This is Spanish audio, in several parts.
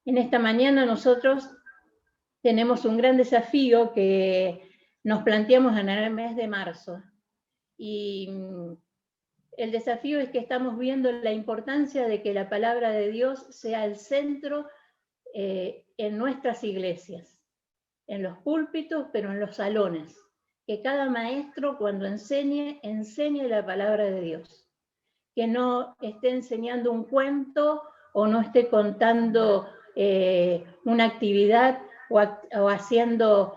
En esta mañana nosotros tenemos un gran desafío que nos planteamos en el mes de marzo. Y el desafío es que estamos viendo la importancia de que la palabra de Dios sea el centro en nuestras iglesias, en los púlpitos, pero en los salones. Que cada maestro cuando enseñe la palabra de Dios. Que no esté enseñando un cuento o no esté contando una actividad o haciendo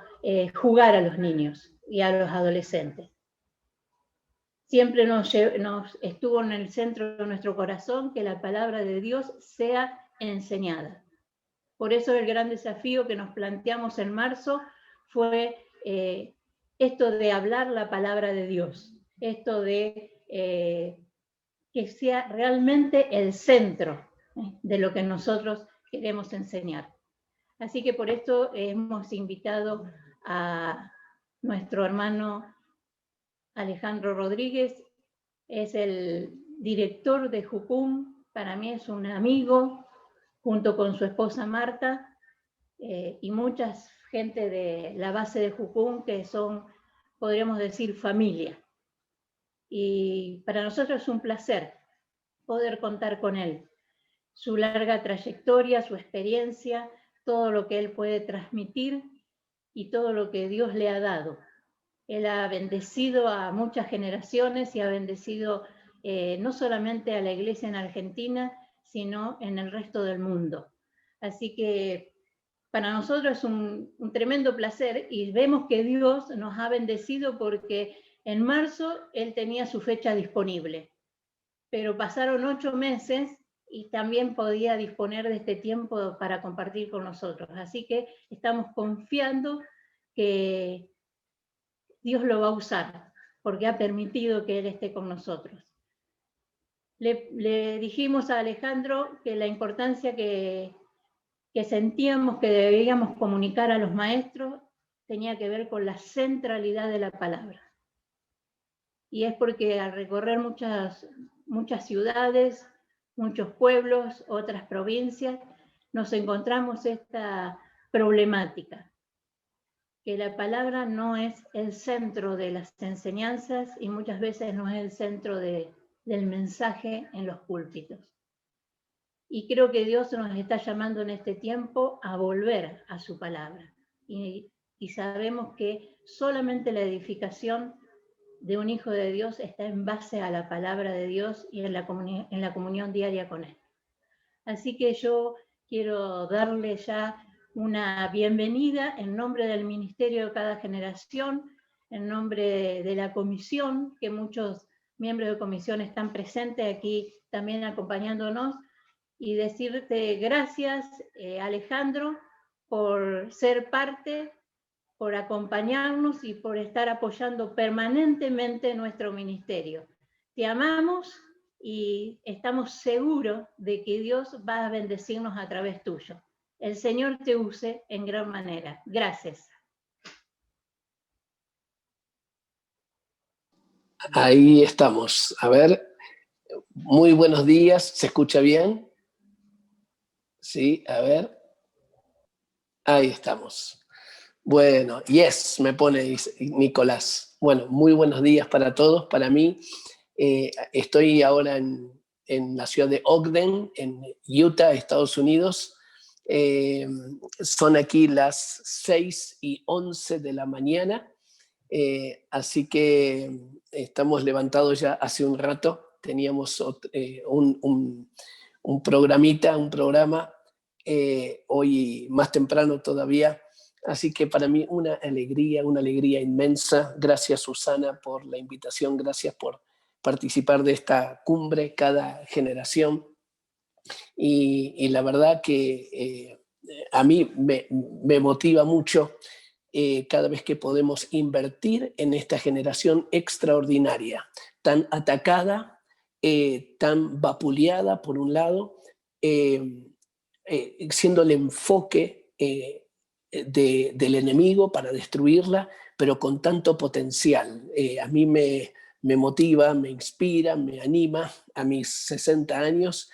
jugar a los niños y a los adolescentes. Siempre nos estuvo en el centro de nuestro corazón que la palabra de Dios sea enseñada. Por eso el gran desafío que nos planteamos en marzo fue esto de hablar la palabra de Dios, esto de que sea realmente el centro de lo que nosotros queremos enseñar. Así que por esto hemos invitado a nuestro hermano Alejandro Rodríguez, es el director de Jucum, para mí es un amigo, junto con su esposa Marta, y mucha gente de la base de Jucum que son, podríamos decir, familia. Y para nosotros es un placer poder contar con él. Su larga trayectoria, su experiencia, todo lo que él puede transmitir y todo lo que Dios le ha dado. Él ha bendecido a muchas generaciones y ha bendecido no solamente a la iglesia en Argentina, sino en el resto del mundo. Así que para nosotros es un tremendo placer y vemos que Dios nos ha bendecido porque en marzo él tenía su fecha disponible, pero pasaron 8 meses y también podía disponer de este tiempo para compartir con nosotros. Así que estamos confiando que Dios lo va a usar, porque ha permitido que Él esté con nosotros. Le dijimos a Alejandro que la importancia que sentíamos que debíamos comunicar a los maestros tenía que ver con la centralidad de la palabra. Y es porque al recorrer muchas ciudades, muchos pueblos, otras provincias, nos encontramos esta problemática, que la palabra no es el centro de las enseñanzas y muchas veces no es el centro del mensaje en los púlpitos. Y creo que Dios nos está llamando en este tiempo a volver a su palabra. Y sabemos que solamente la edificación de un hijo de Dios está en base a la palabra de Dios y en la comunión diaria con Él. Así que yo quiero darle ya una bienvenida en nombre del Ministerio de cada generación, en nombre de la comisión, que muchos miembros de comisión están presentes aquí también acompañándonos, y decirte gracias, Alejandro, por ser parte, por acompañarnos y por estar apoyando permanentemente nuestro ministerio. Te amamos y estamos seguros de que Dios va a bendecirnos a través tuyo. El Señor te use en gran manera. Gracias. Ahí estamos. A ver, muy buenos días. ¿Se escucha bien? Sí, a ver. Ahí estamos. Bueno, yes, me pone Nicolás. Bueno, muy buenos días para todos. Para mí, estoy ahora en la ciudad de Ogden, en Utah, Estados Unidos. Son aquí las 6:11 de la mañana. Así que estamos levantados ya hace un rato. Teníamos un programa hoy más temprano todavía. Así que para mí una alegría inmensa. Gracias, Susana, por la invitación. Gracias por participar de esta cumbre cada generación. Y la verdad que a mí me motiva mucho cada vez que podemos invertir en esta generación extraordinaria, tan atacada, tan vapuleada por un lado, siendo el enfoque del enemigo para destruirla, pero con tanto potencial. A mí me motiva, me inspira, me anima a mis 60 años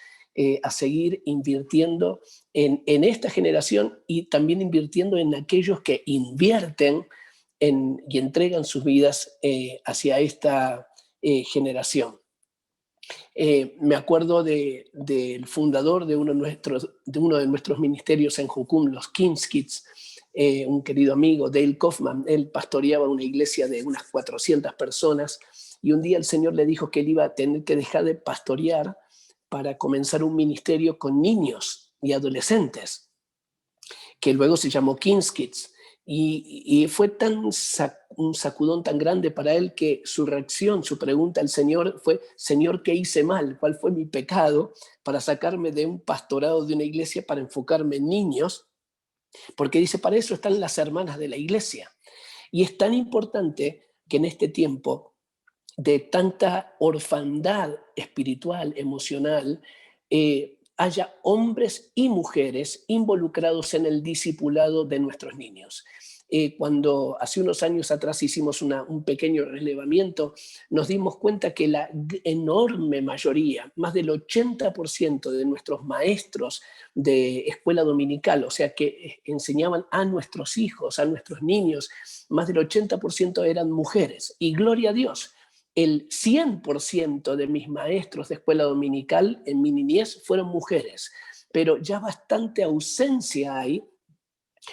a seguir invirtiendo en esta generación y también invirtiendo en aquellos que invierten y entregan sus vidas hacia esta generación. Me acuerdo del fundador de uno de nuestros ministerios en Jucum, los King's Kids, un querido amigo, Dale Kaufman. Él pastoreaba una iglesia de unas 400 personas y un día el Señor le dijo que él iba a tener que dejar de pastorear para comenzar un ministerio con niños y adolescentes, que luego se llamó King's Kids. Y fue un sacudón tan grande para él que su reacción, su pregunta al Señor fue: Señor, ¿qué hice mal? ¿Cuál fue mi pecado para sacarme de un pastorado de una iglesia para enfocarme en niños? Porque dice, para eso están las hermanas de la iglesia. Y es tan importante que en este tiempo de tanta orfandad espiritual, emocional, haya hombres y mujeres involucrados en el discipulado de nuestros niños. Cuando hace unos años atrás hicimos un pequeño relevamiento, nos dimos cuenta que la enorme mayoría, más del 80% de nuestros maestros de escuela dominical, o sea, que enseñaban a nuestros hijos, a nuestros niños, más del 80% eran mujeres. Y gloria a Dios, el 100% de mis maestros de escuela dominical en mi niñez fueron mujeres, pero ya bastante ausencia hay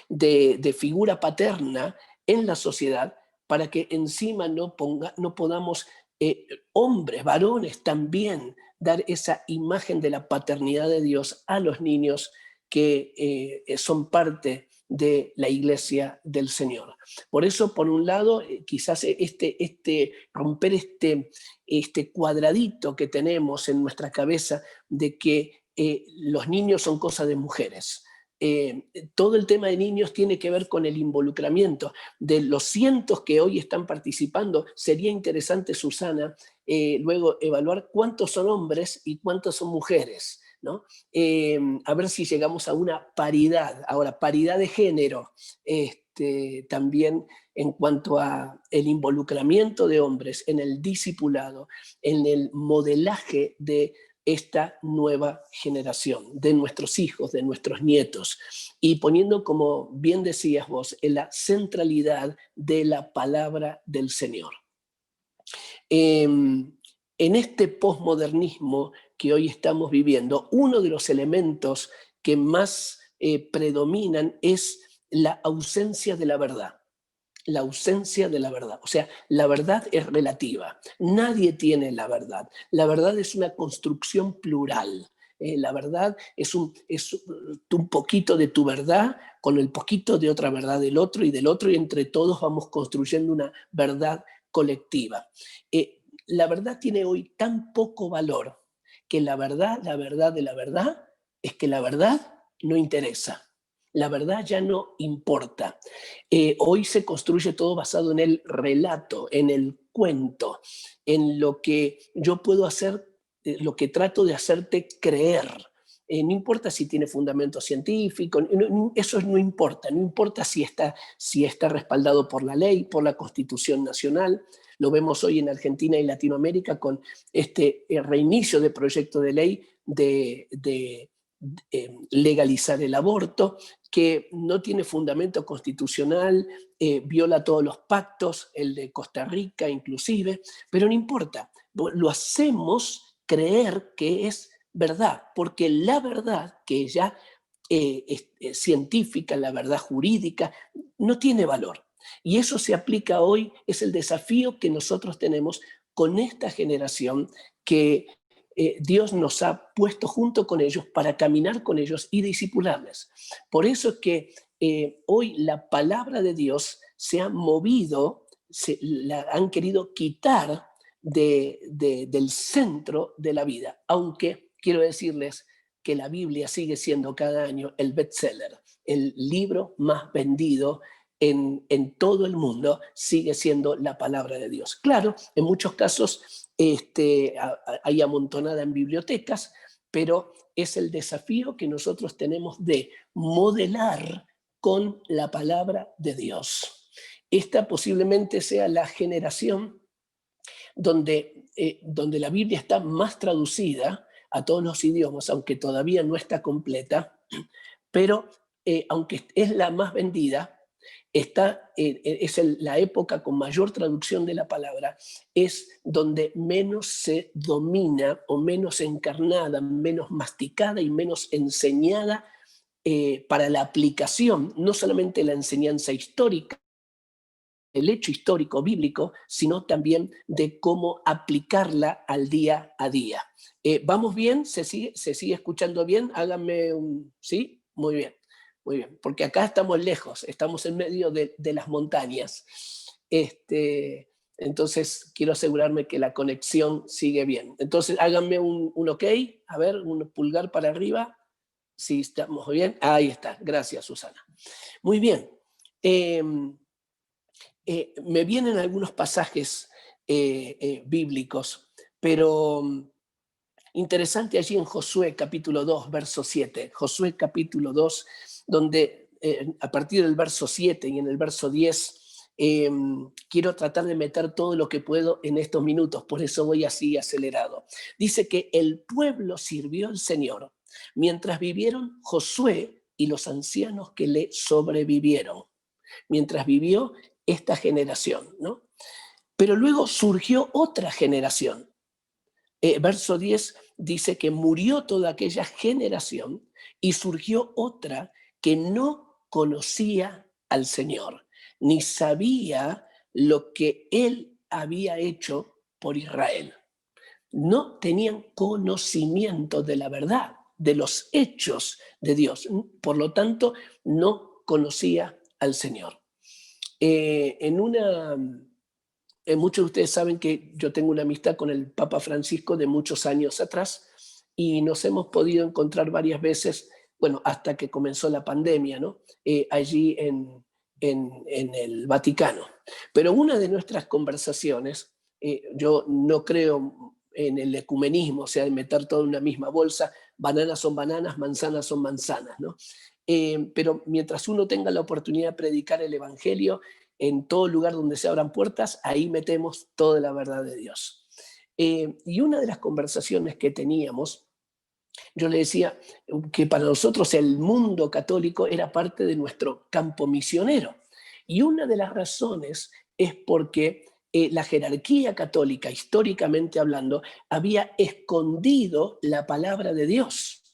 de figura paterna en la sociedad para que encima no podamos, hombres, varones también, dar esa imagen de la paternidad de Dios a los niños que son parte de la iglesia del Señor. Por eso, por un lado, quizás romper este cuadradito que tenemos en nuestra cabeza de que los niños son cosa de mujeres. Todo el tema de niños tiene que ver con el involucramiento. De los cientos que hoy están participando, sería interesante, Susana, luego evaluar cuántos son hombres y cuántos son mujeres, ¿no? A ver si llegamos a una paridad. Ahora, paridad de género, también en cuanto a el involucramiento de hombres en el discipulado, en el modelaje de esta nueva generación, de nuestros hijos, de nuestros nietos, y poniendo, como bien decías vos, en la centralidad de la palabra del Señor. En este posmodernismo que hoy estamos viviendo, uno de los elementos que más predominan es la ausencia de la verdad. La ausencia de la verdad. O sea, la verdad es relativa. Nadie tiene la verdad. La verdad es una construcción plural. La verdad es un poquito de tu verdad con el poquito de otra verdad del otro, y entre todos vamos construyendo una verdad colectiva. La verdad tiene hoy tan poco valor que la verdad de la verdad es que la verdad no interesa. La verdad ya no importa. Hoy se construye todo basado en el relato, en el cuento, en lo que yo puedo hacer, lo que trato de hacerte creer. No importa si tiene fundamento científico, eso no importa. No importa si está respaldado por la ley, por la Constitución Nacional. Lo vemos hoy en Argentina y Latinoamérica con este reinicio de proyecto de ley de legalizar el aborto, que no tiene fundamento constitucional, viola todos los pactos, el de Costa Rica inclusive, pero no importa, lo hacemos creer que es verdad, porque la verdad que ya es científica, la verdad jurídica, no tiene valor. Y eso se aplica hoy, es el desafío que nosotros tenemos con esta generación que Dios nos ha puesto junto con ellos para caminar con ellos y discipularles. Por eso es que hoy la palabra de Dios se ha movido, la han querido quitar del centro de la vida, aunque quiero decirles que la Biblia sigue siendo cada año el bestseller, el libro más vendido en todo el mundo, sigue siendo la palabra de Dios. Claro, en muchos casos hay amontonada en bibliotecas, pero es el desafío que nosotros tenemos de modelar con la palabra de Dios. Esta posiblemente sea la generación donde la Biblia está más traducida a todos los idiomas, aunque todavía no está completa, pero aunque es la más vendida, es la época con mayor traducción de la palabra, es donde menos se domina o menos encarnada, menos masticada y menos enseñada para la aplicación, no solamente la enseñanza histórica, el hecho histórico bíblico, sino también de cómo aplicarla al día a día. ¿Vamos bien? ¿Se sigue escuchando bien? Háganme un... ¿Sí? Muy bien, muy bien. Porque acá estamos lejos, estamos en medio de las montañas. Entonces, quiero asegurarme que la conexión sigue bien. Entonces, háganme un ok, a ver, un pulgar para arriba. Sí, estamos bien. Ahí está. Gracias, Susana. Muy bien. Me vienen algunos pasajes bíblicos, pero interesante allí en Josué capítulo 2, verso 7. Josué capítulo 2, donde a partir del verso 7 y en el verso 10, quiero tratar de meter todo lo que puedo en estos minutos, por eso voy así acelerado. Dice que el pueblo sirvió al Señor mientras vivieron Josué y los ancianos que le sobrevivieron, mientras vivió esta generación, ¿no? Pero luego surgió otra generación. Verso 10 dice que murió toda aquella generación y surgió otra que no conocía al Señor, ni sabía lo que Él había hecho por Israel. No tenían conocimiento de la verdad, de los hechos de Dios. Por lo tanto, no conocía al Señor. Muchos de ustedes saben que yo tengo una amistad con el Papa Francisco de muchos años atrás y nos hemos podido encontrar varias veces, bueno, hasta que comenzó la pandemia, ¿no? Allí en el Vaticano. Pero una de nuestras conversaciones, yo no creo en el ecumenismo, o sea, de meter todo en una misma bolsa, bananas son bananas, manzanas son manzanas, ¿no? Pero mientras uno tenga la oportunidad de predicar el Evangelio, en todo lugar donde se abran puertas, ahí metemos toda la verdad de Dios. Y una de las conversaciones que teníamos, yo le decía que para nosotros el mundo católico era parte de nuestro campo misionero. Y una de las razones es porque la jerarquía católica, históricamente hablando, había escondido la palabra de Dios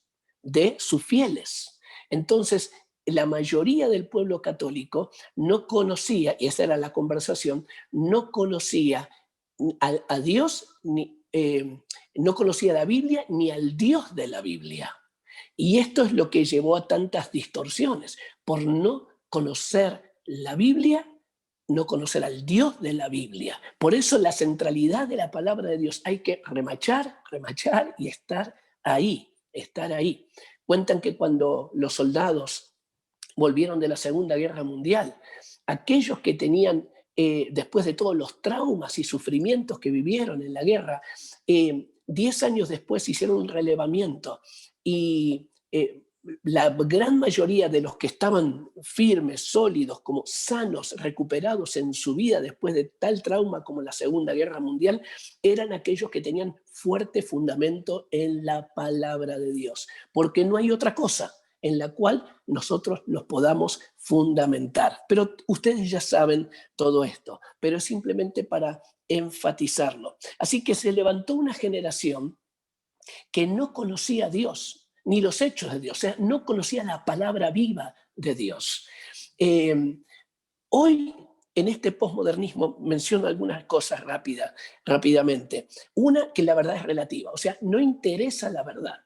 de sus fieles. Entonces, la mayoría del pueblo católico no conocía, y esa era la conversación, no conocía a Dios, no conocía la Biblia ni al Dios de la Biblia. Y esto es lo que llevó a tantas distorsiones, por no conocer la Biblia, no conocer al Dios de la Biblia. Por eso la centralidad de la palabra de Dios, hay que remachar y estar ahí, estar ahí. Cuentan que cuando los soldados volvieron de la Segunda Guerra Mundial, aquellos que tenían, después de todos los traumas y sufrimientos que vivieron en la guerra, 10 años después hicieron un relevamiento y la gran mayoría de los que estaban firmes, sólidos, como sanos, recuperados en su vida después de tal trauma como la Segunda Guerra Mundial, eran aquellos que tenían fuerte fundamento en la palabra de Dios, porque no hay otra cosa en la cual nosotros nos podamos fundamentar. Pero ustedes ya saben todo esto, pero es simplemente para enfatizarlo. Así que se levantó una generación que no conocía a Dios, ni los hechos de Dios, o sea, no conocía la palabra viva de Dios. Hoy, en este posmodernismo, menciono algunas cosas rápidamente. Una, que la verdad es relativa, o sea, no interesa la verdad.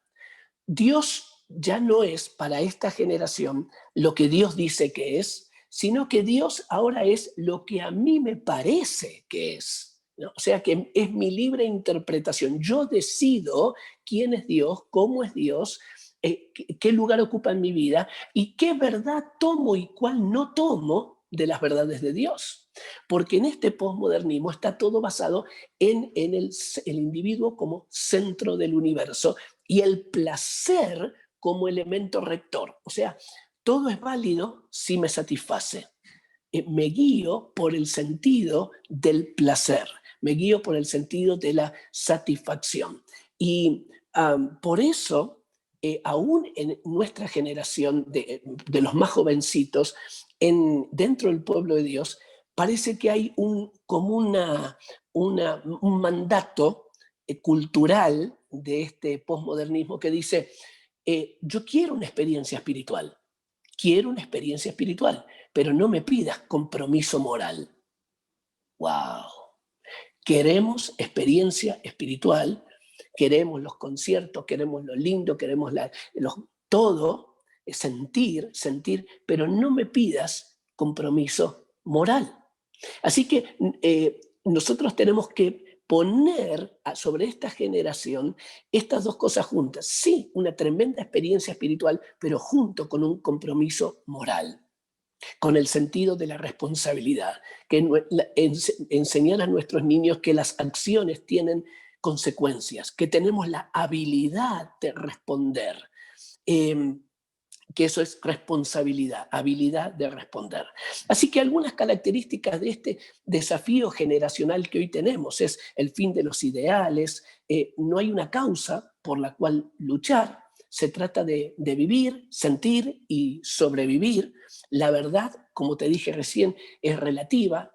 Dios ya no es para esta generación lo que Dios dice que es, sino que Dios ahora es lo que a mí me parece que es, ¿no? O sea, que es mi libre interpretación. Yo decido quién es Dios, cómo es Dios, qué lugar ocupa en mi vida y qué verdad tomo y cuál no tomo de las verdades de Dios. Porque en este posmodernismo está todo basado en el individuo como centro del universo y el placer como elemento rector. O sea, todo es válido si me satisface. Me guío por el sentido del placer, me guío por el sentido de la satisfacción. Y Por eso, aún en nuestra generación de los más jovencitos, dentro del pueblo de Dios, parece que hay como un mandato cultural de este posmodernismo que dice, yo quiero una experiencia espiritual, pero no me pidas compromiso moral. ¡Wow! Queremos experiencia espiritual, queremos los conciertos, queremos lo lindo, queremos todo, sentir, pero no me pidas compromiso moral. Así que nosotros tenemos que poner sobre esta generación estas dos cosas juntas. Sí, una tremenda experiencia espiritual, pero junto con un compromiso moral, con el sentido de la responsabilidad, que enseñar a nuestros niños que las acciones tienen consecuencias, que tenemos la habilidad de responder, que eso es responsabilidad, habilidad de responder. Así que algunas características de este desafío generacional que hoy tenemos es el fin de los ideales, no hay una causa por la cual luchar, se trata de vivir, sentir y sobrevivir. La verdad, como te dije recién, es relativa,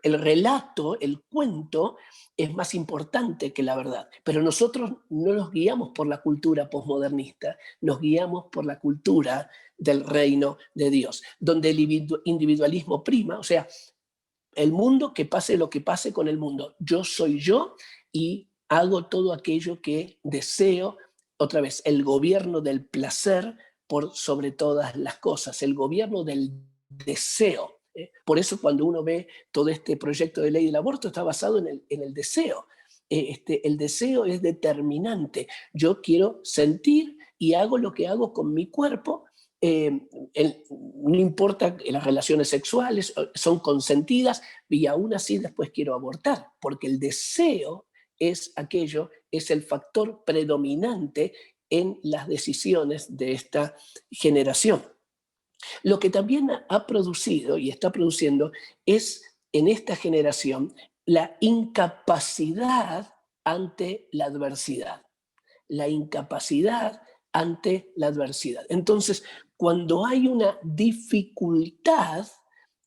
el relato, el cuento, es más importante que la verdad. Pero nosotros no nos guiamos por la cultura posmodernista, nos guiamos por la cultura del reino de Dios, donde el individualismo prima, o sea, el mundo, que pase lo que pase con el mundo. Yo soy yo y hago todo aquello que deseo. Otra vez, el gobierno del placer por sobre todas las cosas, el gobierno del deseo. Por eso cuando uno ve todo este proyecto de ley del aborto está basado en el deseo. El deseo es determinante. Yo quiero sentir y hago lo que hago con mi cuerpo. No importa, las relaciones sexuales son consentidas y aún así después quiero abortar, porque el deseo es el factor predominante en las decisiones de esta generación. Lo que también ha producido y está produciendo es en esta generación la incapacidad ante la adversidad. La incapacidad ante la adversidad. Entonces, cuando hay una dificultad,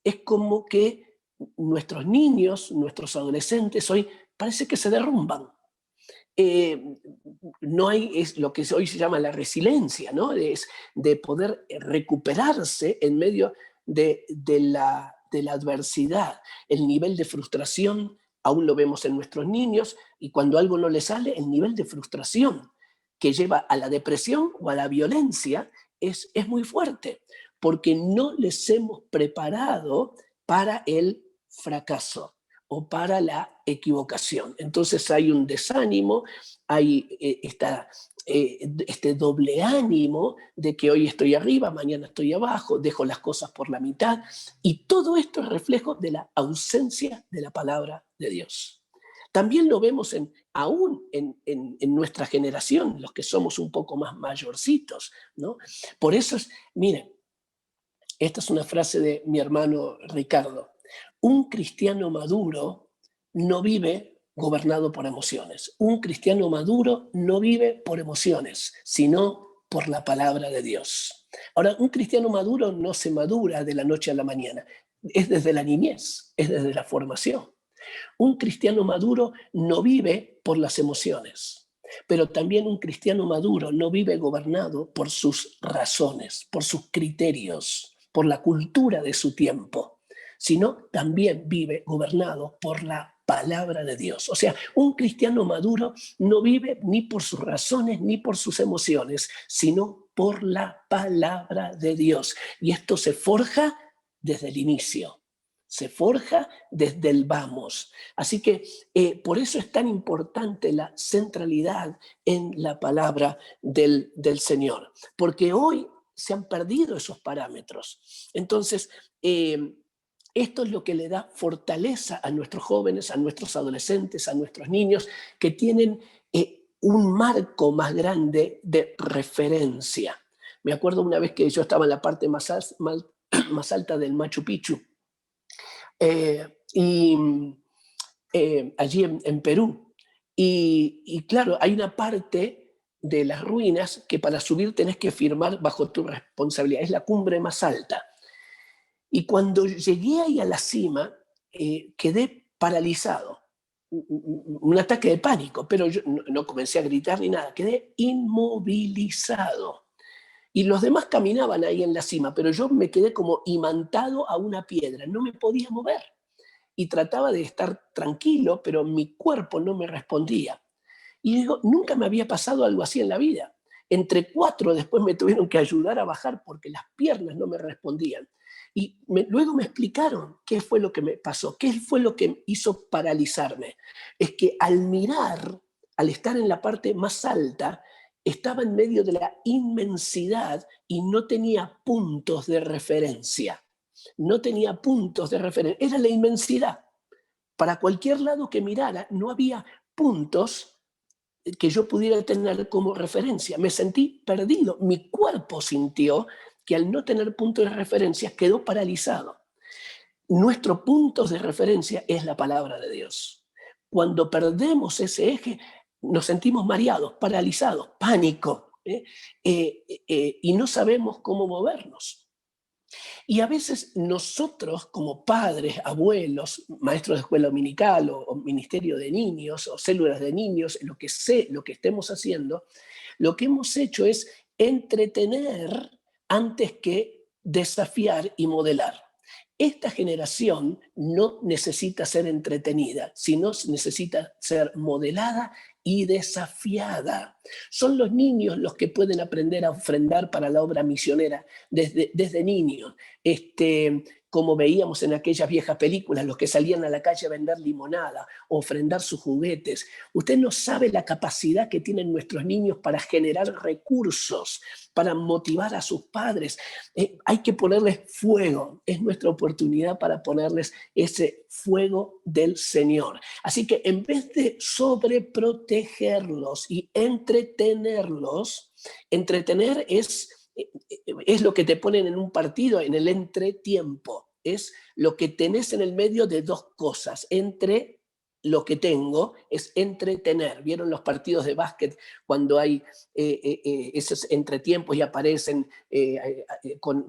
es como que nuestros niños, nuestros adolescentes hoy parece que se derrumban. No hay, es lo que hoy se llama la resiliencia, ¿no? Es de poder recuperarse en medio de la adversidad. El nivel de frustración aún lo vemos en nuestros niños, y cuando algo no les sale, el nivel de frustración que lleva a la depresión o a la violencia es muy fuerte, porque no les hemos preparado para el fracaso o para la equivocación. Entonces hay un desánimo, hay este doble ánimo de que hoy estoy arriba, mañana estoy abajo, dejo las cosas por la mitad, y todo esto es reflejo de la ausencia de la palabra de Dios. También lo vemos aún en nuestra generación, los que somos un poco más mayorcitos, ¿no? Por eso miren, esta es una frase de mi hermano Ricardo: un cristiano maduro no vive gobernado por emociones. Un cristiano maduro no vive por emociones, sino por la palabra de Dios. Ahora, un cristiano maduro no se madura de la noche a la mañana. Es desde la niñez, es desde la formación. Un cristiano maduro no vive por las emociones, pero también un cristiano maduro no vive gobernado por sus razones, por sus criterios, por la cultura de su tiempo, sino también vive gobernado por la palabra de Dios. O sea, un cristiano maduro no vive ni por sus razones ni por sus emociones, sino por la palabra de Dios. Y esto se forja desde el inicio, se forja desde el vamos. Así que por eso es tan importante la centralidad en la palabra del Señor, porque hoy se han perdido esos parámetros. Entonces, esto es lo que le da fortaleza a nuestros jóvenes, a nuestros adolescentes, a nuestros niños, que tienen un marco más grande de referencia. Me acuerdo una vez que yo estaba en la parte más alta del Machu Picchu, allí en Perú. Y claro, hay una parte de las ruinas que para subir tenés que firmar bajo tu responsabilidad. Es la cumbre más alta. Y cuando llegué ahí a la cima, quedé paralizado. Un ataque de pánico, pero yo no comencé a gritar ni nada, quedé inmovilizado. Y los demás caminaban ahí en la cima, pero yo me quedé como imantado a una piedra, no me podía mover. Y trataba de estar tranquilo, pero mi cuerpo no me respondía. Y digo, nunca me había pasado algo así en la vida. Entre 4 después me tuvieron que ayudar a bajar porque las piernas no me respondían. Y luego me explicaron qué fue lo que me pasó, qué fue lo que hizo paralizarme. Es que al mirar, al estar en la parte más alta, estaba en medio de la inmensidad y no tenía puntos de referencia. No tenía puntos de referencia. Era la inmensidad. Para cualquier lado que mirara, no había puntos que yo pudiera tener como referencia. Me sentí perdido. Mi cuerpo sintió que al no tener puntos de referencia quedó paralizado. Nuestro punto de referencia es la palabra de Dios. Cuando perdemos ese eje, nos sentimos mareados, paralizados, pánico, y no sabemos cómo movernos. Y a veces nosotros como padres, abuelos, maestros de escuela dominical o ministerio de niños o células de niños, lo que estemos haciendo, lo que hemos hecho es entretener antes que desafiar y modelar. Esta generación no necesita ser entretenida, sino necesita ser modelada y desafiada. Son los niños los que pueden aprender a ofrendar para la obra misionera desde niños. Como veíamos en aquellas viejas películas, los que salían a la calle a vender limonada, ofrendar sus juguetes. Usted no sabe la capacidad que tienen nuestros niños para generar recursos, para motivar a sus padres. Hay que ponerles fuego. Es nuestra oportunidad para ponerles ese fuego del Señor. Así que en vez de sobreprotegerlos y entretenerlos, entretener es lo que te ponen en un partido, en el entretiempo. Es lo que tenés en el medio de dos cosas. Entre lo que tengo es entretener. ¿Vieron los partidos de básquet cuando hay esos entretiempos y aparecen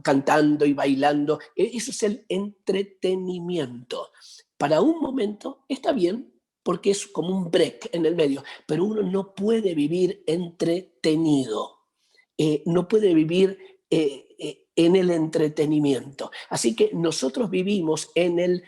cantando y bailando? Eso es el entretenimiento. Para un momento está bien, porque es como un break en el medio, pero uno no puede vivir entretenido. No puede vivir en el entretenimiento. Así que nosotros vivimos en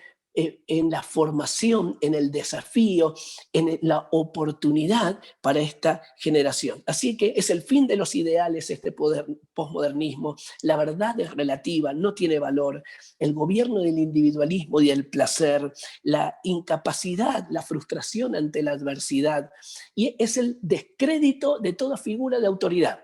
la formación, en el desafío, en la oportunidad para esta generación. Así que es el fin de los ideales este posmodernismo. La verdad es relativa, no tiene valor. El gobierno del individualismo y del placer, la incapacidad, la frustración ante la adversidad, y es el descrédito de toda figura de autoridad.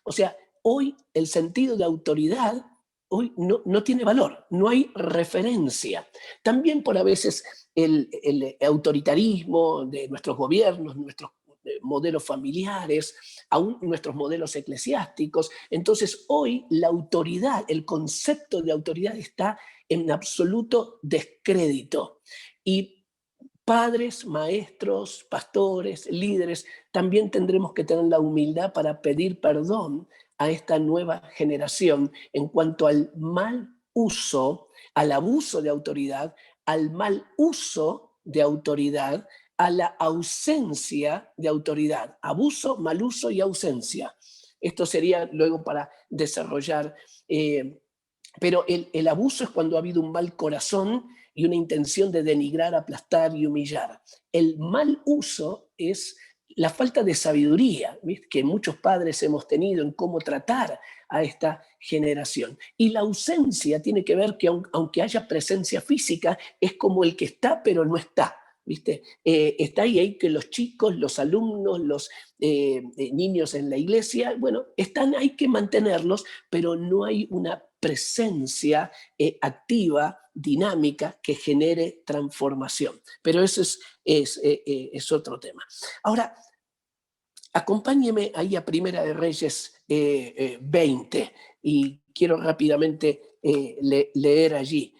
O sea, hoy el sentido de autoridad hoy no tiene valor, no hay referencia. También por a veces el autoritarismo de nuestros gobiernos, nuestros modelos familiares, aún nuestros modelos eclesiásticos. Entonces hoy la autoridad, el concepto de autoridad está en absoluto descrédito. Y padres, maestros, pastores, líderes, también tendremos que tener la humildad para pedir perdón a esta nueva generación en cuanto al mal uso, al abuso de autoridad, al mal uso de autoridad, a la ausencia de autoridad. Abuso, mal uso y ausencia. Esto sería luego para desarrollar, pero el abuso es cuando ha habido un mal corazón y una intención de denigrar, aplastar y humillar. El mal uso es la falta de sabiduría, ¿viste?, que muchos padres hemos tenido en cómo tratar a esta generación. Y la ausencia tiene que ver que aunque haya presencia física, es como el que está pero no está. ¿Viste? Está ahí que los chicos, los alumnos, los niños en la iglesia, bueno, están, hay que mantenerlos, pero no hay una presencia activa, dinámica, que genere transformación. Pero eso es otro tema. Ahora, acompáñeme ahí a Primera de Reyes 20 y quiero rápidamente leer allí.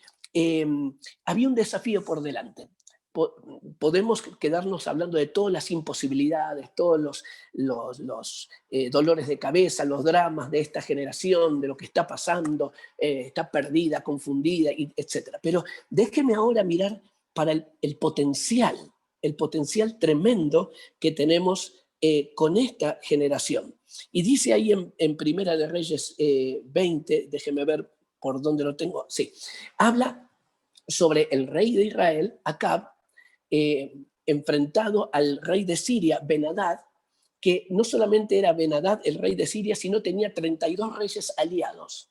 Había un desafío por delante, podemos quedarnos hablando de todas las imposibilidades, todos los dolores de cabeza, los dramas de esta generación, de lo que está pasando, está perdida, confundida, etc. Pero déjeme ahora mirar para el potencial tremendo que tenemos con esta generación. Y dice ahí en Primera de Reyes 20, déjeme ver por dónde lo tengo, sí, habla sobre el rey de Israel, Acab, enfrentado al rey de Siria, Ben-Hadad, que no solamente era Ben-Hadad el rey de Siria, sino tenía 32 reyes aliados.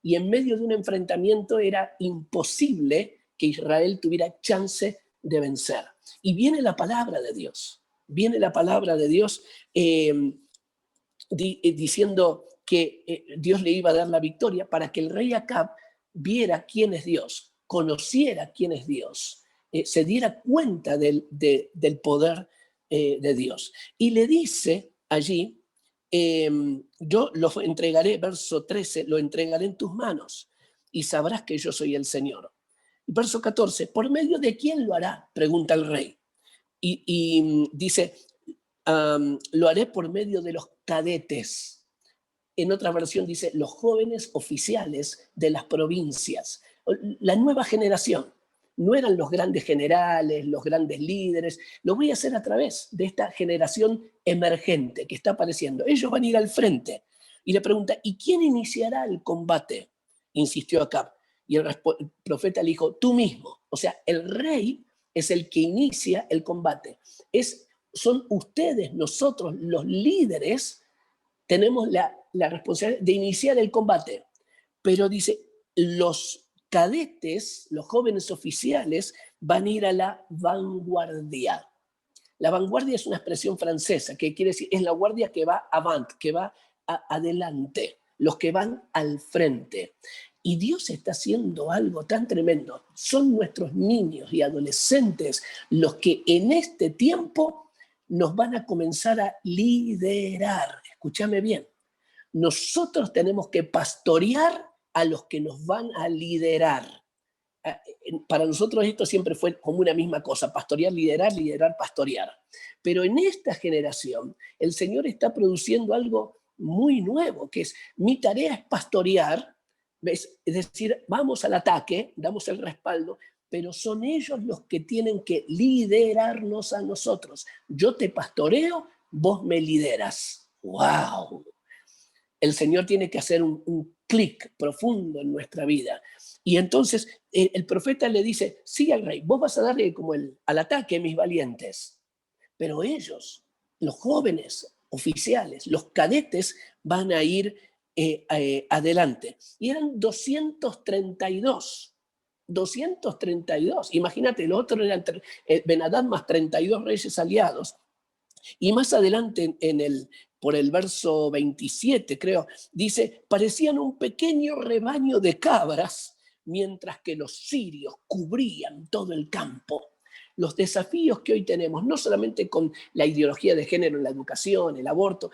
Y en medio de un enfrentamiento era imposible que Israel tuviera chance de vencer. Y viene la palabra de Dios, diciendo que Dios le iba a dar la victoria para que el rey Acab viera quién es Dios, conociera quién es Dios, se diera cuenta del poder de Dios. Y le dice allí, yo lo entregaré, verso 13, lo entregaré en tus manos y sabrás que yo soy el Señor. Verso 14, ¿por medio de quién lo hará? Pregunta el rey. Y dice, lo haré por medio de los cadetes. En otra versión dice, los jóvenes oficiales de las provincias. La nueva generación. No eran los grandes generales, los grandes líderes. Lo voy a hacer a través de esta generación emergente que está apareciendo. Ellos van a ir al frente. Y le pregunta, ¿y quién iniciará el combate? Insistió Acab. Y el profeta le dijo, tú mismo. O sea, el rey es el que inicia el combate. Son ustedes, nosotros, los líderes, tenemos la responsabilidad de iniciar el combate. Pero dice, los cadetes, los jóvenes oficiales, van a ir a la vanguardia. La vanguardia es una expresión francesa que quiere decir, es la guardia que va avant, que va adelante, los que van al frente. Y Dios está haciendo algo tan tremendo. Son nuestros niños y adolescentes los que en este tiempo nos van a comenzar a liderar. Escúchame bien. Nosotros tenemos que pastorear a los que nos van a liderar. Para nosotros esto siempre fue como una misma cosa, pastorear, liderar, pastorear. Pero en esta generación el Señor está produciendo algo muy nuevo, que es mi tarea es pastorear, es decir, vamos al ataque, damos el respaldo, pero son ellos los que tienen que liderarnos a nosotros. Yo te pastoreo, vos me lideras. ¡Wow! El Señor tiene que hacer un clic profundo en nuestra vida. Y entonces el profeta le dice, sí al rey, vos vas a darle como al ataque, mis valientes. Pero ellos, los jóvenes oficiales, los cadetes, van a ir adelante. Y eran 232. 232. Imagínate, los otros eran Ben-Hadad más 32 reyes aliados. Y más adelante por el verso 27, creo, dice, parecían un pequeño rebaño de cabras, mientras que los sirios cubrían todo el campo. Los desafíos que hoy tenemos, no solamente con la ideología de género en la educación, el aborto,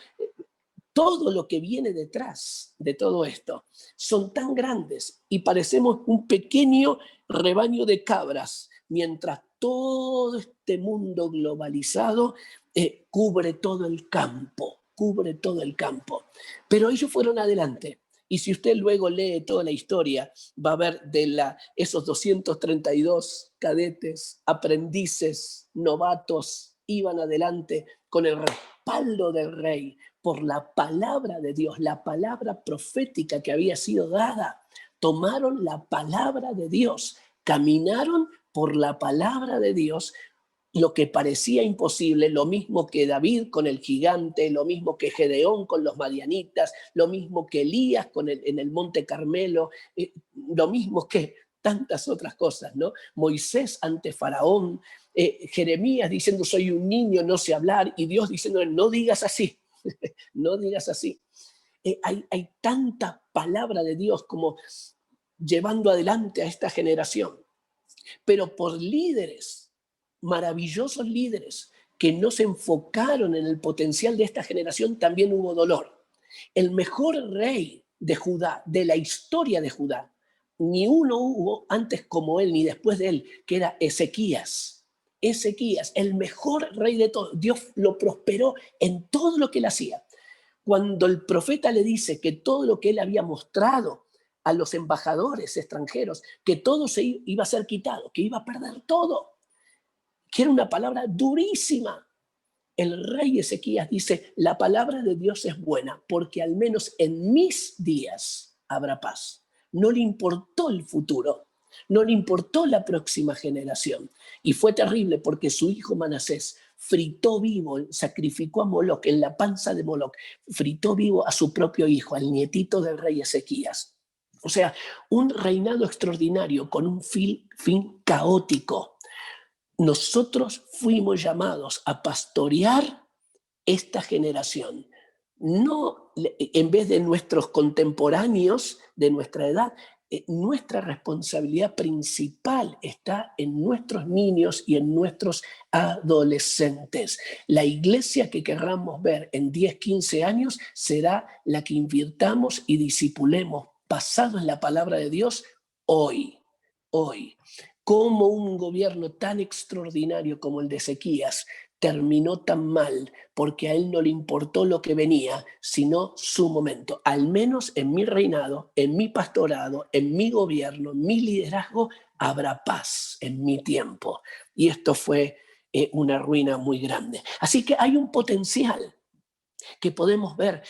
todo lo que viene detrás de todo esto, son tan grandes y parecemos un pequeño rebaño de cabras, mientras todo este mundo globalizado cubre todo el campo. Pero ellos fueron adelante. Y si usted luego lee toda la historia, va a ver esos 232 cadetes, aprendices, novatos, iban adelante con el respaldo del rey, por la palabra de Dios, la palabra profética que había sido dada. Tomaron la palabra de Dios, caminaron por la palabra de Dios, lo que parecía imposible, lo mismo que David con el gigante, lo mismo que Gedeón con los madianitas, lo mismo que Elías en el Monte Carmelo, lo mismo que tantas otras cosas, ¿no? Moisés ante Faraón, Jeremías diciendo soy un niño, no sé hablar, y Dios diciendo no digas así, no digas así. Hay tanta palabra de Dios como llevando adelante a esta generación, pero por líderes, maravillosos líderes que no se enfocaron en el potencial de esta generación, también hubo dolor. El mejor rey de Judá, de la historia de Judá, ni uno hubo antes como él, ni después de él, que era Ezequías. Ezequías, el mejor rey de todos. Dios lo prosperó en todo lo que él hacía. Cuando el profeta le dice que todo lo que él había mostrado a los embajadores extranjeros, que todo se iba a ser quitado, que iba a perder todo, que era una palabra durísima. El rey Ezequías dice, la palabra de Dios es buena, porque al menos en mis días habrá paz. No le importó el futuro, no le importó la próxima generación. Y fue terrible porque su hijo Manasés fritó vivo, sacrificó a Moloc en la panza de Moloc, fritó vivo a su propio hijo, al nietito del rey Ezequías. O sea, un reinado extraordinario con un fin caótico. Nosotros fuimos llamados a pastorear esta generación. No, en vez de nuestros contemporáneos de nuestra edad, nuestra responsabilidad principal está en nuestros niños y en nuestros adolescentes. La iglesia que querramos ver en 10, 15 años será la que invirtamos y discipulemos basado en la palabra de Dios hoy. Cómo un gobierno tan extraordinario como el de Ezequías terminó tan mal, porque a él no le importó lo que venía, sino su momento. Al menos en mi reinado, en mi pastorado, en mi gobierno, en mi liderazgo, habrá paz en mi tiempo. Y esto fue una ruina muy grande. Así que hay un potencial que podemos ver.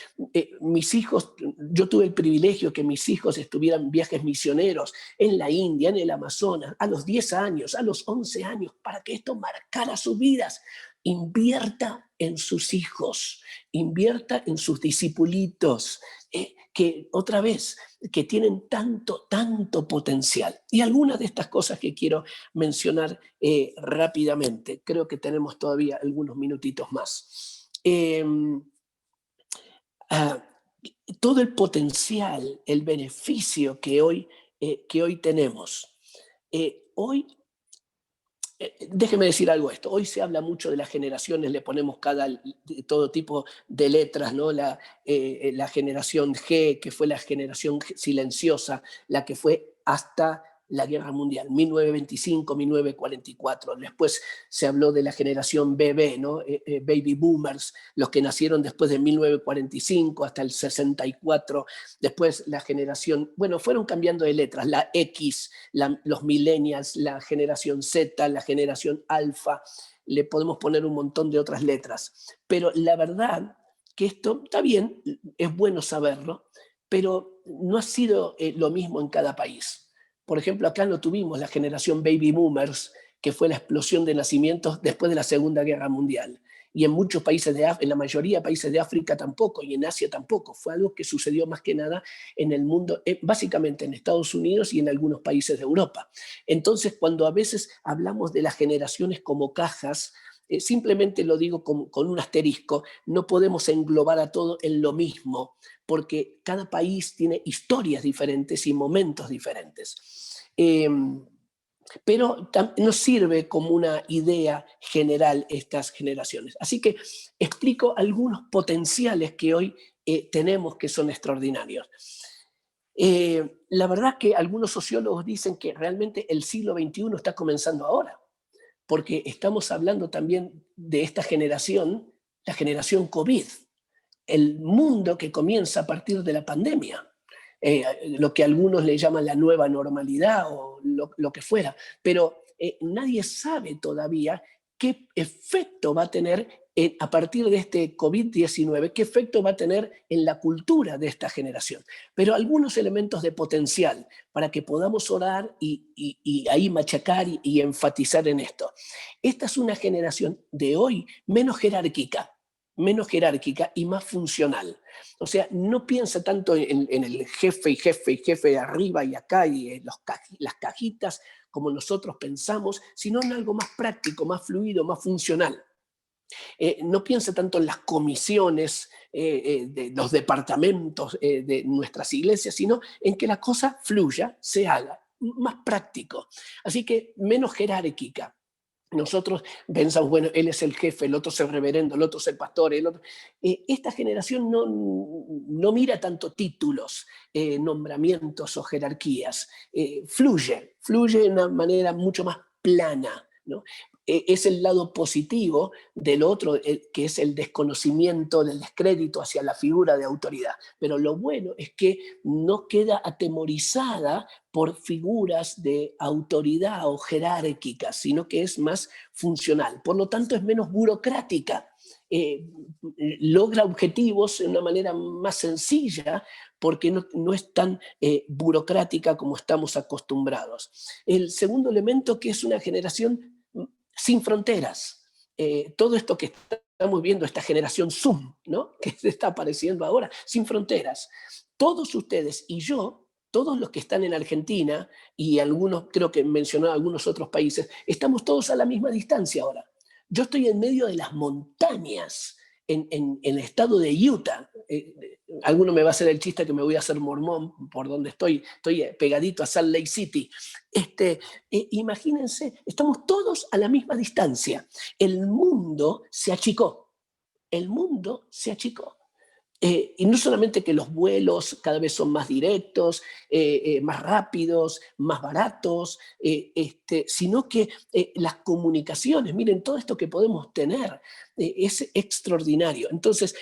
Mis hijos, yo tuve el privilegio que mis hijos estuvieran en viajes misioneros en la India, en el Amazonas, a los 10 años, a los 11 años, para que esto marcara sus vidas. Invierta en sus hijos, invierta en sus discipulitos, que otra vez, que tienen tanto potencial. Y algunas de estas cosas que quiero mencionar rápidamente, creo que tenemos todavía algunos minutitos más. Todo el potencial, el beneficio que hoy tenemos. Hoy, déjeme decir algo esto, hoy se habla mucho de las generaciones, le ponemos todo tipo de letras, ¿no? La generación G, que fue la generación silenciosa, la que fue hasta la Guerra Mundial, 1925, 1944. Después se habló de la generación BB, ¿no? Baby Boomers, los que nacieron después de 1945 hasta el 64. Después la generación, bueno, fueron cambiando de letras, la X, los millennials, la generación Z, la generación alfa, le podemos poner un montón de otras letras. Pero la verdad que esto está bien, es bueno saberlo, pero no ha sido lo mismo en cada país. Por ejemplo, acá no tuvimos la generación Baby Boomers, que fue la explosión de nacimientos después de la Segunda Guerra Mundial. Y en muchos países en la mayoría de países de África tampoco, y en Asia tampoco. Fue algo que sucedió más que nada en el mundo, básicamente en Estados Unidos y en algunos países de Europa. Entonces, cuando a veces hablamos de las generaciones como cajas, simplemente lo digo con un asterisco, no podemos englobar a todo en lo mismo, porque cada país tiene historias diferentes y momentos diferentes. Pero nos sirve como una idea general estas generaciones. Así que explico algunos potenciales que hoy tenemos que son extraordinarios. La verdad que algunos sociólogos dicen que realmente el siglo XXI está comenzando ahora, porque estamos hablando también de esta generación, la generación COVID, el mundo que comienza a partir de la pandemia. Lo que algunos le llaman la nueva normalidad o lo que fuera, pero nadie sabe todavía qué efecto va a tener a partir de este COVID-19, qué efecto va a tener en la cultura de esta generación. Pero algunos elementos de potencial para que podamos orar y ahí machacar y enfatizar en esto. Esta es una generación de hoy menos jerárquica y más funcional. O sea, no piensa tanto en el jefe de arriba y acá y en las cajitas como nosotros pensamos, sino en algo más práctico, más fluido, más funcional. No piensa tanto en las comisiones de los departamentos de nuestras iglesias, sino en que la cosa fluya, se haga, más práctico. Así que menos jerárquica. Nosotros pensamos, bueno, él es el jefe, el otro es el reverendo, el otro es el pastor, el otro. Esta generación no mira tanto títulos, nombramientos o jerarquías. Fluye de una manera mucho más plana, ¿no? es el lado positivo del otro, que es el desconocimiento, del descrédito hacia la figura de autoridad. Pero lo bueno es que no queda atemorizada por figuras de autoridad o jerárquicas, sino que es más funcional. Por lo tanto, es menos burocrática. Logra objetivos de una manera más sencilla porque no es tan burocrática como estamos acostumbrados. El segundo elemento, que es una generación sin fronteras. Todo esto que estamos viendo, esta generación Zoom, ¿no?, que está apareciendo ahora, sin fronteras. Todos ustedes y yo, todos los que están en Argentina, y algunos, creo que mencionó algunos otros países, estamos todos a la misma distancia ahora. Yo estoy en medio de las montañas, en el estado de Utah. Alguno me va a hacer el chiste que me voy a hacer mormón por donde estoy pegadito a Salt Lake City. Imagínense, estamos todos a la misma distancia. El mundo se achicó. El mundo se achicó. Y no solamente que los vuelos cada vez son más directos, más rápidos, más baratos, sino que las comunicaciones, miren, todo esto que podemos tener es extraordinario. Entonces,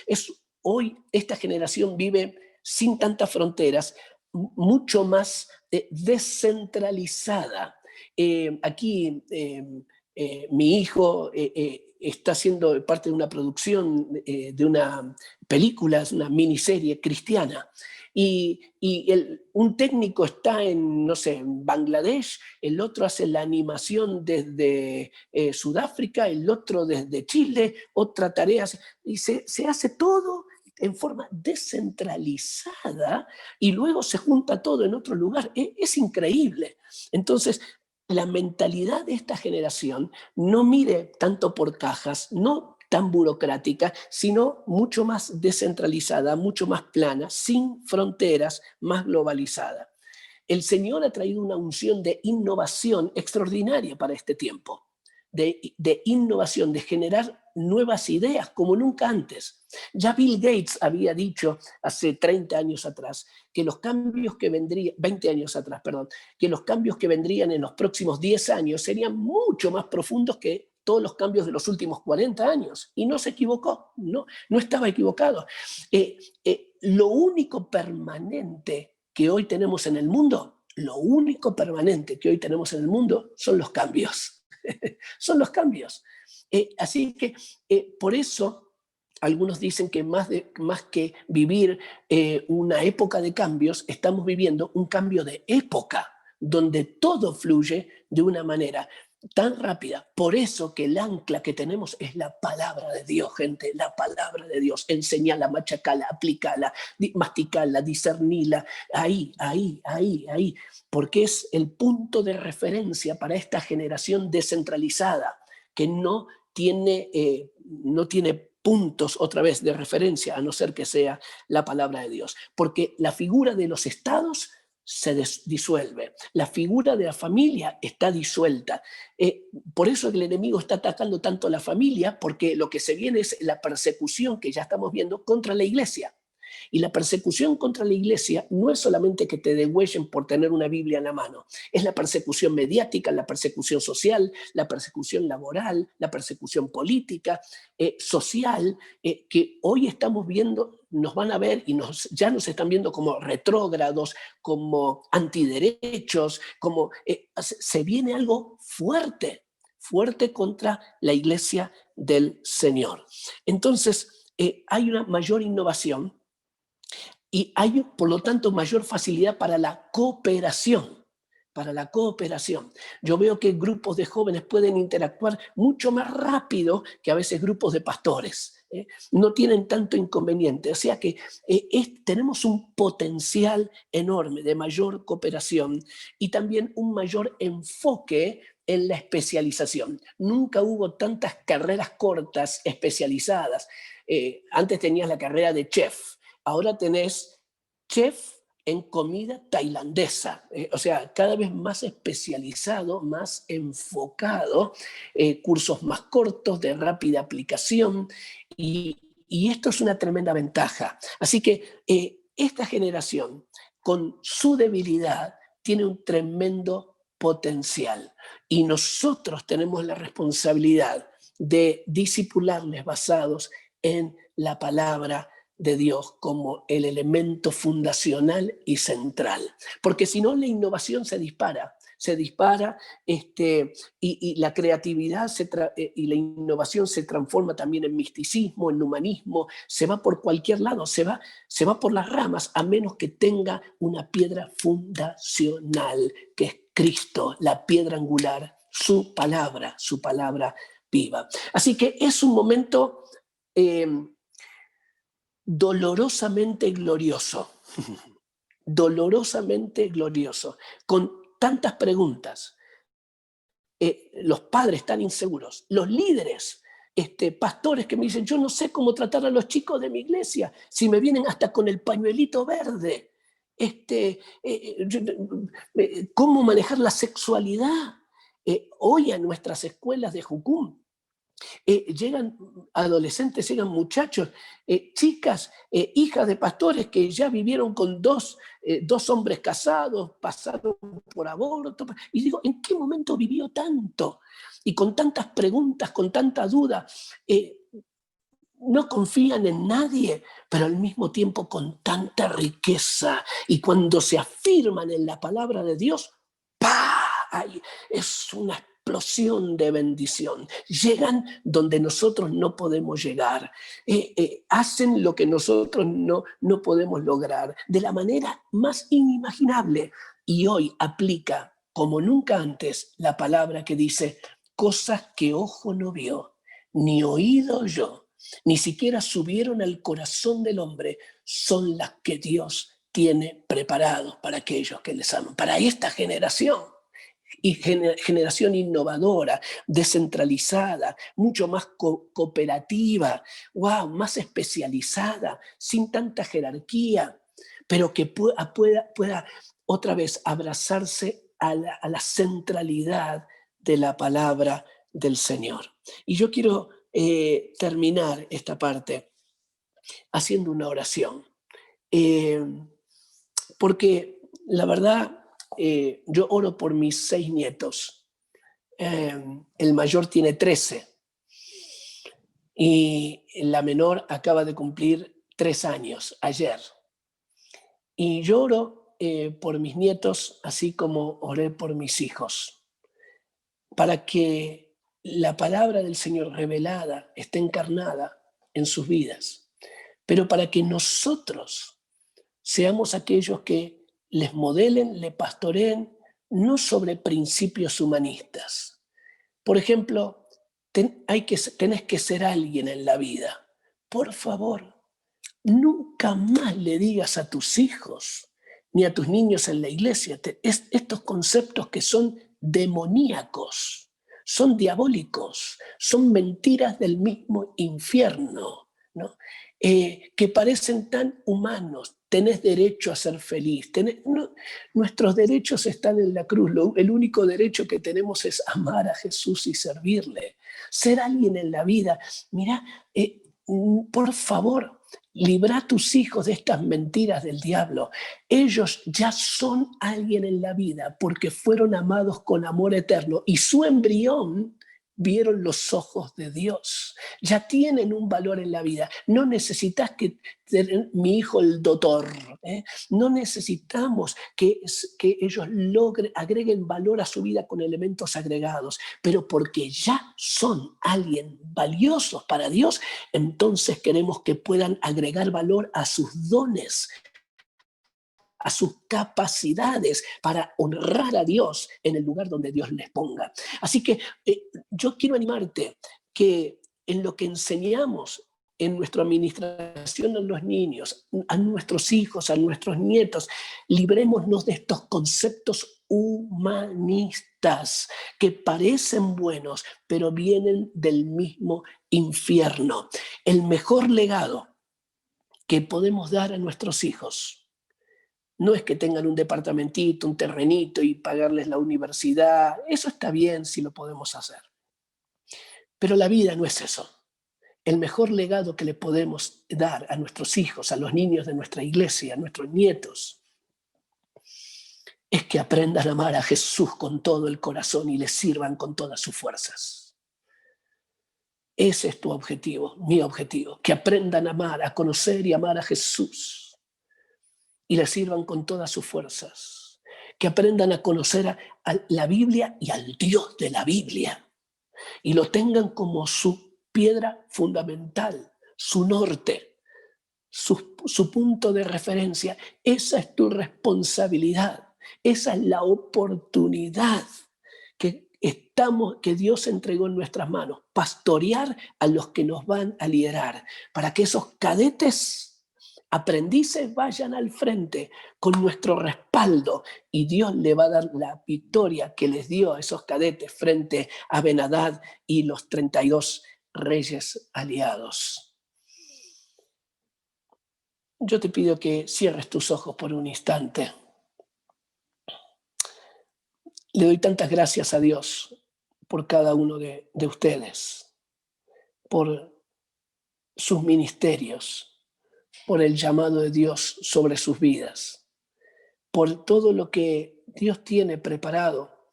hoy esta generación vive sin tantas fronteras, mucho más descentralizada. Aquí mi hijo está siendo parte de una producción de una película, es una miniserie cristiana. Un técnico está en, no sé, en Bangladesh, el otro hace la animación desde Sudáfrica, el otro desde Chile, otra tarea, y se hace todo en forma descentralizada y luego se junta todo en otro lugar. Es increíble. Entonces, la mentalidad de esta generación no mire tanto por cajas, no tan burocrática, sino mucho más descentralizada, mucho más plana, sin fronteras, más globalizada. El Señor ha traído una unción de innovación extraordinaria para este tiempo, de innovación, de generar nuevas ideas como nunca antes. Ya Bill Gates había dicho hace 30 años atrás que los cambios que vendrían, 20 años atrás, perdón, que los cambios que vendrían en los próximos 10 años serían mucho más profundos que todos los cambios de los últimos 40 años. Y no se equivocó, no estaba equivocado. Lo único permanente que hoy tenemos en el mundo, lo único permanente que hoy tenemos en el mundo son los cambios. Son los cambios. Así que por eso algunos dicen que más que vivir una época de cambios, estamos viviendo un cambio de época, donde todo fluye de una manera tan rápida. Por eso que el ancla que tenemos es la palabra de Dios, gente, la palabra de Dios. Enseñala, machacala, aplicala, masticala, discernila, ahí, porque es el punto de referencia para esta generación descentralizada, que no tiene puntos otra vez de referencia, a no ser que sea la palabra de Dios. Porque la figura de los estados se disuelve. La figura de la familia está disuelta. Por eso el enemigo está atacando tanto a la familia, porque lo que se viene es la persecución que ya estamos viendo contra la iglesia. Y la persecución contra la iglesia no es solamente que te degüellen por tener una Biblia en la mano, es la persecución mediática, la persecución social, la persecución laboral, la persecución política, social, que hoy estamos viendo, nos van a ver y ya nos están viendo como retrógrados, como antiderechos, como se viene algo fuerte contra la iglesia del Señor. Entonces, hay una mayor innovación y hay, por lo tanto, mayor facilidad para la cooperación. Yo veo que grupos de jóvenes pueden interactuar mucho más rápido que a veces grupos de pastores. No tienen tanto inconveniente. O sea que tenemos un potencial enorme de mayor cooperación y también un mayor enfoque en la especialización. Nunca hubo tantas carreras cortas especializadas. Antes tenías la carrera de chef, ahora tenés chef en comida tailandesa, o sea, cada vez más especializado, más enfocado, cursos más cortos, de rápida aplicación, y esto es una tremenda ventaja. Así que esta generación, con su debilidad, tiene un tremendo potencial. Y nosotros tenemos la responsabilidad de discipularles basados en la palabra de Dios como el elemento fundacional y central. Porque si no, la innovación se dispara y la creatividad y la innovación se transforma también en misticismo, en humanismo, se va por cualquier lado, se va por las ramas, a menos que tenga una piedra fundacional, que es Cristo, la piedra angular, su palabra viva. Así que es un momento dolorosamente glorioso, con tantas preguntas. Los padres tan inseguros, los líderes, pastores que me dicen, yo no sé cómo tratar a los chicos de mi iglesia, si me vienen hasta con el pañuelito verde, cómo manejar la sexualidad. Hoy a nuestras escuelas de Jucum llegan adolescentes, llegan muchachos, chicas, hijas de pastores que ya vivieron con dos hombres casados, pasaron por aborto, y digo, ¿en qué momento vivió tanto? Y con tantas preguntas, con tanta duda, no confían en nadie, pero al mismo tiempo con tanta riqueza, y cuando se afirman en la palabra de Dios, ¡pah! Ay, es una explosión de bendición. Llegan donde nosotros no podemos llegar. Hacen lo que nosotros no podemos lograr de la manera más inimaginable. Y hoy aplica como nunca antes la palabra que dice, cosas que ojo no vio, ni oído oyó, ni siquiera subieron al corazón del hombre, son las que Dios tiene preparados para aquellos que les aman, para esta generación. Y generación innovadora, descentralizada, mucho más cooperativa, wow, más especializada, sin tanta jerarquía, pero que pueda otra vez abrazarse a la centralidad de la palabra del Señor. Y yo quiero terminar esta parte haciendo una oración, porque la verdad, yo oro por mis 6 nietos. El mayor tiene 13 y la menor acaba de cumplir 3 años ayer. Y yo oro por mis nietos, así como oré por mis hijos, para que la palabra del Señor revelada esté encarnada en sus vidas, pero para que nosotros seamos aquellos que les modelen, les pastoreen, no sobre principios humanistas. Por ejemplo, tenés que ser alguien en la vida. Por favor, nunca más le digas a tus hijos ni a tus niños en la iglesia estos conceptos que son demoníacos, son diabólicos, son mentiras del mismo infierno, ¿no? Que parecen tan humanos. Tenés derecho a ser feliz. Nuestros derechos están en la cruz. El único derecho que tenemos es amar a Jesús y servirle. Ser alguien en la vida. Mira, por favor, libra a tus hijos de estas mentiras del diablo. Ellos ya son alguien en la vida porque fueron amados con amor eterno y su embrión vieron los ojos de Dios. Ya tienen un valor en la vida. No necesitas que mi hijo el doctor. No necesitamos que ellos agreguen valor a su vida con elementos agregados, pero porque ya son alguien valiosos para Dios, entonces queremos que puedan agregar valor a sus dones, a sus capacidades para honrar a Dios en el lugar donde Dios les ponga. Así que yo quiero animarte que en lo que enseñamos en nuestra administración a los niños, a nuestros hijos, a nuestros nietos, librémonos de estos conceptos humanistas que parecen buenos, pero vienen del mismo infierno. El mejor legado que podemos dar a nuestros hijos no es que tengan un departamentito, un terrenito y pagarles la universidad. Eso está bien si lo podemos hacer. Pero la vida no es eso. El mejor legado que le podemos dar a nuestros hijos, a los niños de nuestra iglesia, a nuestros nietos, es que aprendan a amar a Jesús con todo el corazón y le sirvan con todas sus fuerzas. Ese es tu objetivo, mi objetivo, que aprendan a amar, a conocer y amar a Jesús y le sirvan con todas sus fuerzas. Que aprendan a conocer a la Biblia y al Dios de la Biblia y lo tengan como su piedra fundamental, su norte, su punto de referencia. Esa es tu responsabilidad, esa es la oportunidad que Dios entregó en nuestras manos, pastorear a los que nos van a liderar, para que esos cadetes, aprendices, vayan al frente con nuestro respaldo, y Dios le va a dar la victoria que les dio a esos cadetes frente a Ben-Hadad y los 32 reyes aliados. Yo te pido que cierres tus ojos por un instante. Le doy tantas gracias a Dios por cada uno de ustedes, por sus ministerios, por el llamado de Dios sobre sus vidas, por todo lo que Dios tiene preparado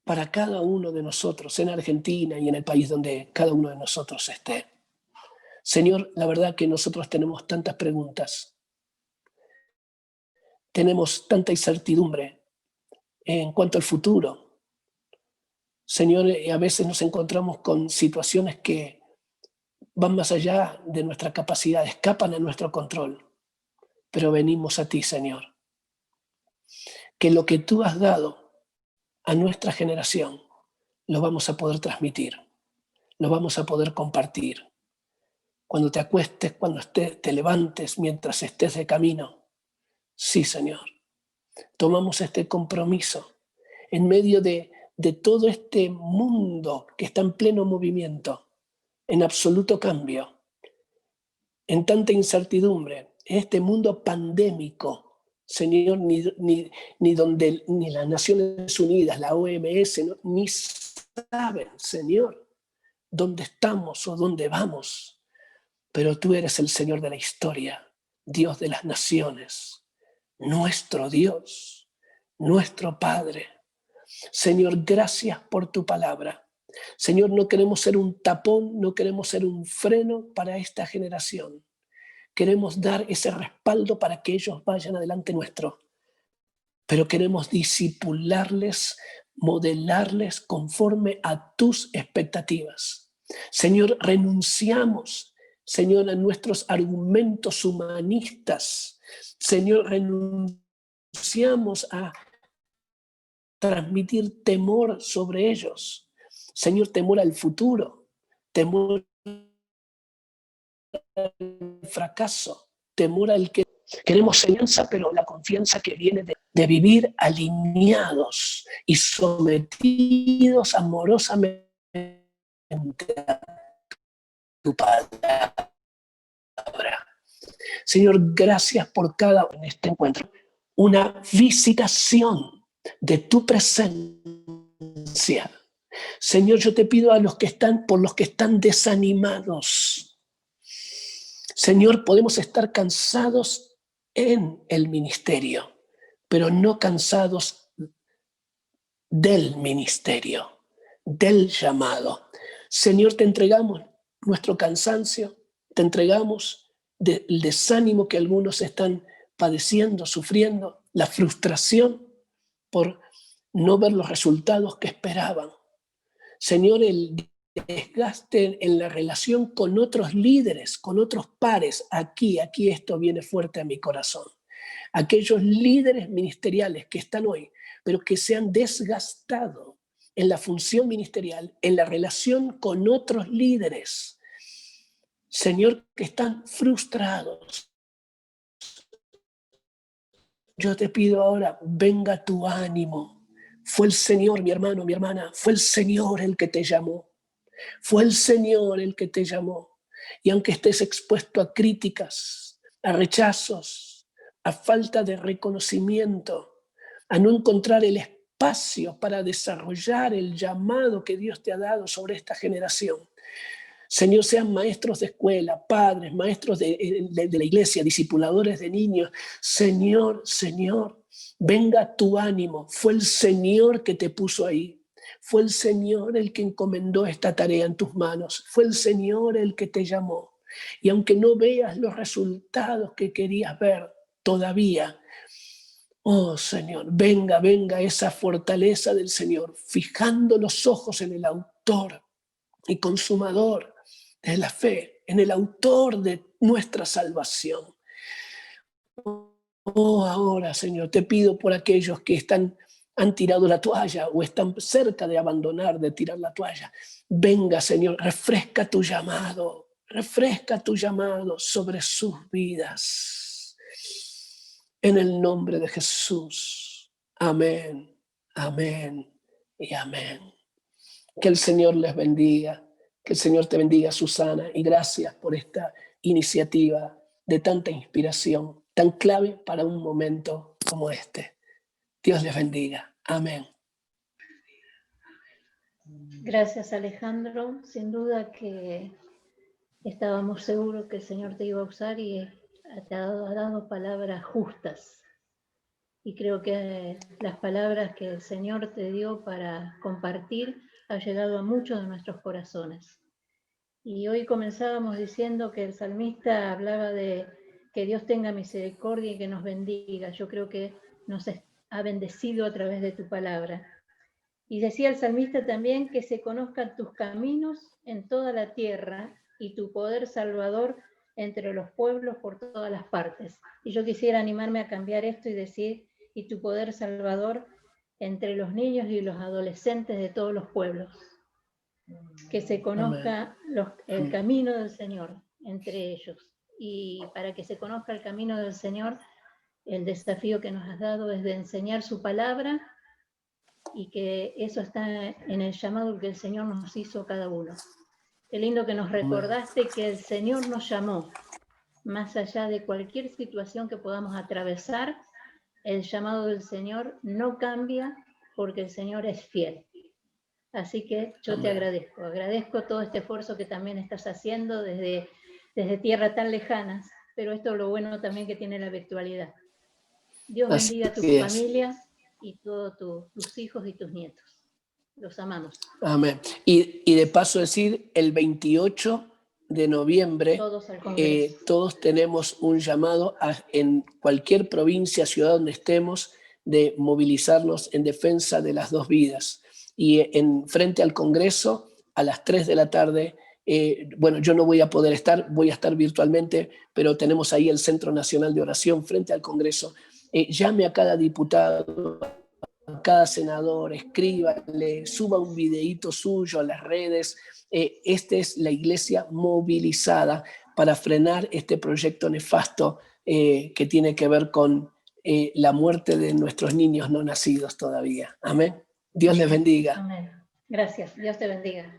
para cada uno de nosotros en Argentina y en el país donde cada uno de nosotros esté. Señor, la verdad que nosotros tenemos tantas preguntas, tenemos tanta incertidumbre en cuanto al futuro. Señor, a veces nos encontramos con situaciones que van más allá de nuestra capacidad, escapan a nuestro control. Pero venimos a ti, Señor. Que lo que tú has dado a nuestra generación lo vamos a poder transmitir, lo vamos a poder compartir. Cuando te acuestes, cuando te levantes, mientras estés de camino. Sí, Señor. Tomamos este compromiso en medio de todo este mundo que está en pleno movimiento, en absoluto cambio, en tanta incertidumbre, en este mundo pandémico, Señor, ni donde ni las Naciones Unidas, la OMS, ¿no? Ni saben, Señor, dónde estamos o dónde vamos. Pero tú eres el Señor de la historia, Dios de las naciones, nuestro Dios, nuestro Padre. Señor, gracias por tu palabra. Señor, no queremos ser un tapón, no queremos ser un freno para esta generación. Queremos dar ese respaldo para que ellos vayan adelante nuestro. Pero queremos disipularles, modelarles conforme a tus expectativas. Señor, renunciamos, Señor, a nuestros argumentos humanistas. Señor, renunciamos a transmitir temor sobre ellos. Señor, temor al futuro, temor al fracaso, temor al que queremos confianza, pero la confianza que viene de vivir alineados y sometidos amorosamente a tu palabra. Señor, gracias por cada uno en este encuentro. Una visitación de tu presencia. Señor, yo te pido por los que están desanimados. Señor, podemos estar cansados en el ministerio, pero no cansados del ministerio, del llamado. Señor, te entregamos nuestro cansancio, te entregamos el desánimo que algunos están padeciendo, sufriendo, la frustración por no ver los resultados que esperaban. Señor, el desgaste en la relación con otros líderes, con otros pares. Aquí esto viene fuerte a mi corazón. Aquellos líderes ministeriales que están hoy, pero que se han desgastado en la función ministerial, en la relación con otros líderes. Señor, que están frustrados. Yo te pido ahora, venga tu ánimo. Fue el Señor, mi hermano, mi hermana, fue el Señor el que te llamó. Fue el Señor el que te llamó. Y aunque estés expuesto a críticas, a rechazos, a falta de reconocimiento, a no encontrar el espacio para desarrollar el llamado que Dios te ha dado sobre esta generación. Señor, sean maestros de escuela, padres, maestros de la iglesia, discipuladores de niños. Señor, Venga tu ánimo. Fue el Señor que te puso ahí. Fue el Señor el que encomendó esta tarea en tus manos. Fue el Señor el que te llamó. Y aunque no veas los resultados que querías ver todavía, oh Señor, venga, venga esa fortaleza del Señor, fijando los ojos en el autor y consumador de la fe, en el autor de nuestra salvación. Oh, ahora, Señor, te pido por aquellos que han tirado la toalla o están cerca de abandonar, de tirar la toalla. Venga, Señor, refresca tu llamado sobre sus vidas. En el nombre de Jesús. Amén, amén y amén. Que el Señor les bendiga. Que el Señor te bendiga, Susana, y gracias por esta iniciativa de tanta inspiración, tan clave para un momento como este. Dios les bendiga. Amén. Gracias, Alejandro. Sin duda que estábamos seguros que el Señor te iba a usar y te ha dado palabras justas. Y creo que las palabras que el Señor te dio para compartir ha llegado a muchos de nuestros corazones. Y hoy comenzábamos diciendo que el salmista hablaba de que Dios tenga misericordia y que nos bendiga. Yo creo que nos ha bendecido a través de tu palabra. Y decía el salmista también que se conozcan tus caminos en toda la tierra y tu poder salvador entre los pueblos por todas las partes. Y yo quisiera animarme a cambiar esto y decir, y tu poder salvador entre los niños y los adolescentes de todos los pueblos. Que se conozca el camino del Señor entre ellos. Y para que se conozca el camino del Señor, el desafío que nos has dado es de enseñar su palabra, y que eso está en el llamado que el Señor nos hizo a cada uno. Qué lindo que nos recordaste que el Señor nos llamó, más allá de cualquier situación que podamos atravesar, el llamado del Señor no cambia porque el Señor es fiel. Así que yo te agradezco todo este esfuerzo que también estás haciendo desde tierras tan lejanas, pero esto es lo bueno también que tiene la virtualidad. Dios bendiga a tu familia y todos tus hijos y tus nietos. Los amamos. Amén. Y de paso decir, el 28 de noviembre todos tenemos un llamado en cualquier provincia, ciudad donde estemos, de movilizarnos en defensa de las dos vidas. Y frente al Congreso, a las 3 de la tarde, bueno, yo no voy a poder estar, voy a estar virtualmente, pero tenemos ahí el Centro Nacional de Oración frente al Congreso. Llame a cada diputado, a cada senador, escríbale, suba un videíto suyo a las redes. Esta es la iglesia movilizada para frenar este proyecto nefasto que tiene que ver con la muerte de nuestros niños no nacidos todavía. Amén. Dios les bendiga. Amén. Gracias. Dios te bendiga.